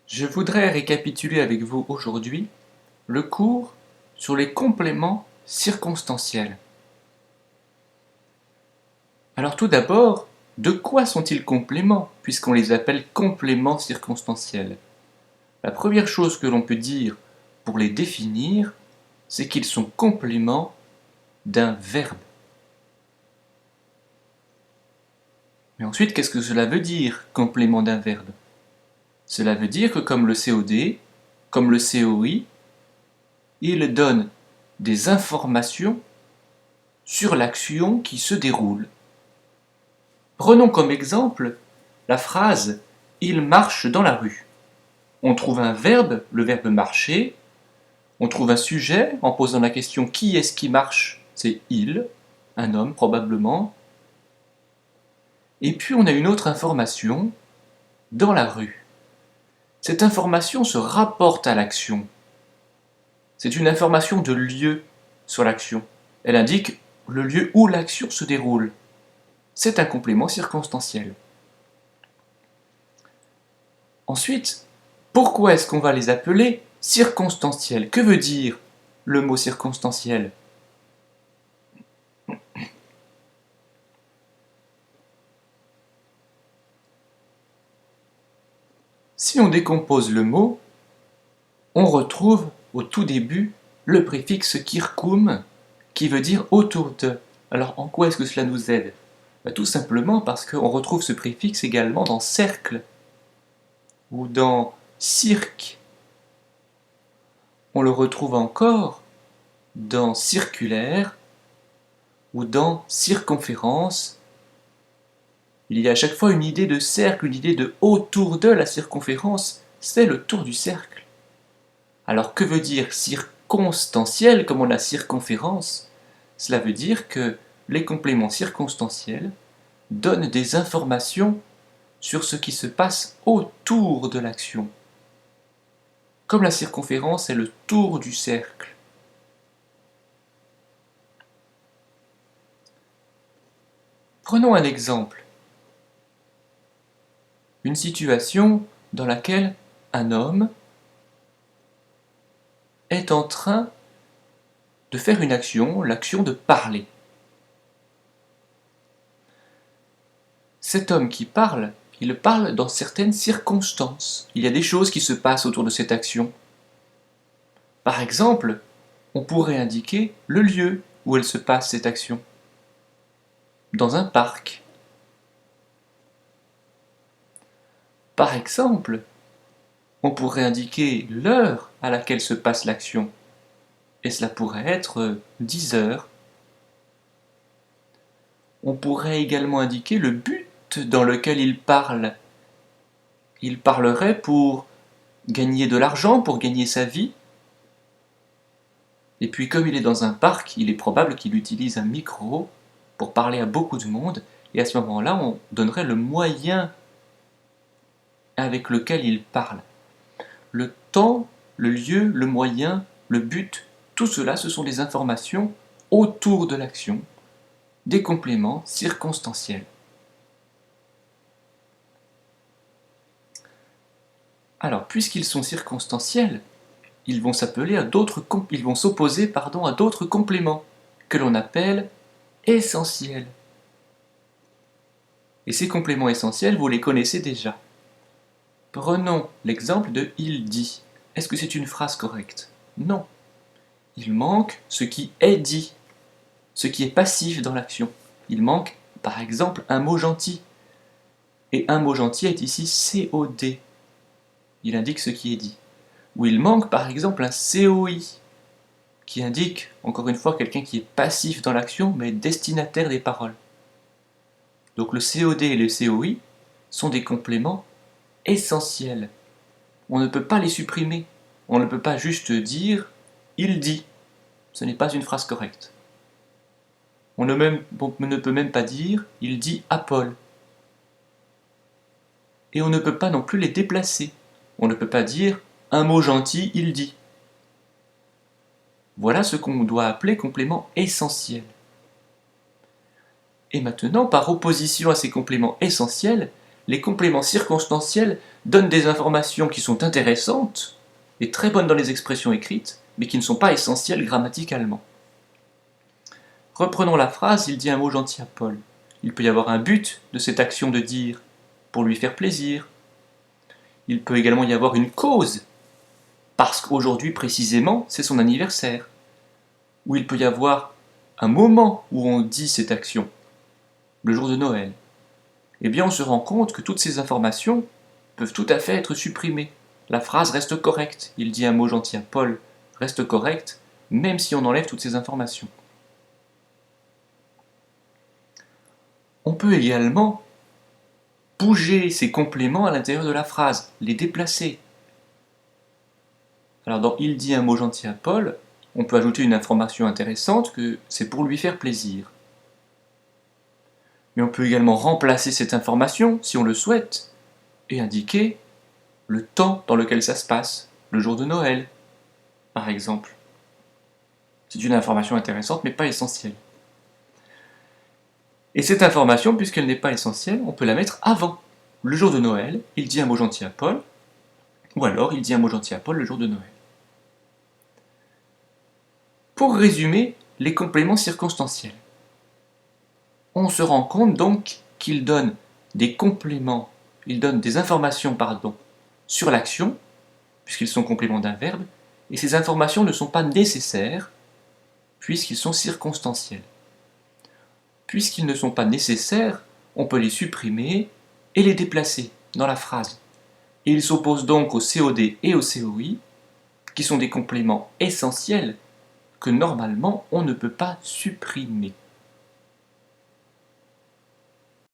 Je voudrais récapituler avec vous aujourd'hui le cours sur les compléments circonstanciels. Alors tout d'abord, de quoi sont-ils compléments puisqu'on les appelle compléments circonstanciels? La première chose que l'on peut dire pour les définir, c'est qu'ils sont compléments d'un verbe. Mais ensuite, qu'est-ce que cela veut dire, complément d'un verbe? Cela veut dire que comme le COD, comme le COI, il donne des informations sur l'action qui se déroule. Prenons comme exemple la phrase « Il marche dans la rue ». On trouve un verbe, le verbe marcher, on trouve un sujet en posant la question « Qui est-ce qui marche ?» C'est « il », un homme probablement. Et puis on a une autre information, « dans la rue ». Cette information se rapporte à l'action. C'est une information de lieu sur l'action. Elle indique le lieu où l'action se déroule. C'est un complément circonstanciel. Ensuite, pourquoi est-ce qu'on va les appeler circonstanciels? Que veut dire le mot circonstanciel? Si on décompose le mot, on retrouve au tout début le préfixe kirkum qui veut dire autour de. Alors en quoi est-ce que cela nous aide? Tout simplement parce qu'on retrouve ce préfixe également dans cercle ou dans cirque. On le retrouve encore dans circulaire ou dans circonférence. Il y a à chaque fois une idée de cercle, une idée de autour de la circonférence, c'est le tour du cercle. Alors que veut dire circonstanciel comme on a circonférence? Cela veut dire que les compléments circonstanciels donnent des informations sur ce qui se passe autour de l'action. Comme la circonférence est le tour du cercle. Prenons un exemple. Une situation dans laquelle un homme est en train de faire une action, l'action de parler. Cet homme qui parle, il parle dans certaines circonstances. Il y a des choses qui se passent autour de cette action. Par exemple, on pourrait indiquer le lieu où elle se passe cette action. Dans un parc. Par exemple, on pourrait indiquer l'heure à laquelle se passe l'action. Et cela pourrait être 10 heures. On pourrait également indiquer le but dans lequel il parle. Il parlerait pour gagner de l'argent, pour gagner sa vie. Et puis comme il est dans un parc, il est probable qu'il utilise un micro pour parler à beaucoup de monde. Et à ce moment-là, on donnerait le moyen avec lequel il parle. Le temps, le lieu, le moyen, le but, tout cela, ce sont des informations autour de l'action, des compléments circonstanciels. Alors, puisqu'ils sont circonstanciels, ils vont s'opposer à d'autres compléments que l'on appelle essentiels. Et ces compléments essentiels, vous les connaissez déjà. Prenons l'exemple de « il dit ». Est-ce que c'est une phrase correcte? Non. Il manque ce qui est dit, ce qui est passif dans l'action. Il manque, par exemple, un mot gentil. Et un mot gentil est ici COD. Il indique ce qui est dit. Ou il manque, par exemple, un COI, qui indique, encore une fois, quelqu'un qui est passif dans l'action, mais destinataire des paroles. Donc le COD et le COI sont des compléments essentiels. On ne peut pas les supprimer. On ne peut pas juste dire « il dit ». Ce n'est pas une phrase correcte. On ne peut même pas dire « il dit à Paul ». Et on ne peut pas non plus les déplacer. On ne peut pas dire « un mot gentil, il dit ». Voilà ce qu'on doit appeler complément essentiel. Et maintenant, par opposition à ces compléments essentiels, les compléments circonstanciels donnent des informations qui sont intéressantes et très bonnes dans les expressions écrites, mais qui ne sont pas essentielles grammaticalement. Reprenons la phrase, il dit un mot gentil à Paul. Il peut y avoir un but de cette action de dire, pour lui faire plaisir. Il peut également y avoir une cause, parce qu'aujourd'hui précisément, c'est son anniversaire. Ou il peut y avoir un moment où on dit cette action, le jour de Noël. Eh bien, on se rend compte que toutes ces informations peuvent tout à fait être supprimées. La phrase reste correcte. Il dit un mot gentil à Paul, reste correcte, même si on enlève toutes ces informations. On peut également bouger ces compléments à l'intérieur de la phrase, les déplacer. Alors dans il dit un mot gentil à Paul, on peut ajouter une information intéressante que c'est pour lui faire plaisir. Mais on peut également remplacer cette information, si on le souhaite, et indiquer le temps dans lequel ça se passe, le jour de Noël, par exemple. C'est une information intéressante, mais pas essentielle. Et cette information, puisqu'elle n'est pas essentielle, on peut la mettre avant. Le jour de Noël, il dit un mot gentil à Paul, ou alors il dit un mot gentil à Paul le jour de Noël. Pour résumer les compléments circonstanciels, on se rend compte donc qu'ils donnent des compléments, ils donnent des informations, sur l'action, puisqu'ils sont compléments d'un verbe, et ces informations ne sont pas nécessaires, puisqu'ils sont circonstanciels. Puisqu'ils ne sont pas nécessaires, on peut les supprimer et les déplacer dans la phrase. Et ils s'opposent donc au COD et au COI, qui sont des compléments essentiels que normalement on ne peut pas supprimer.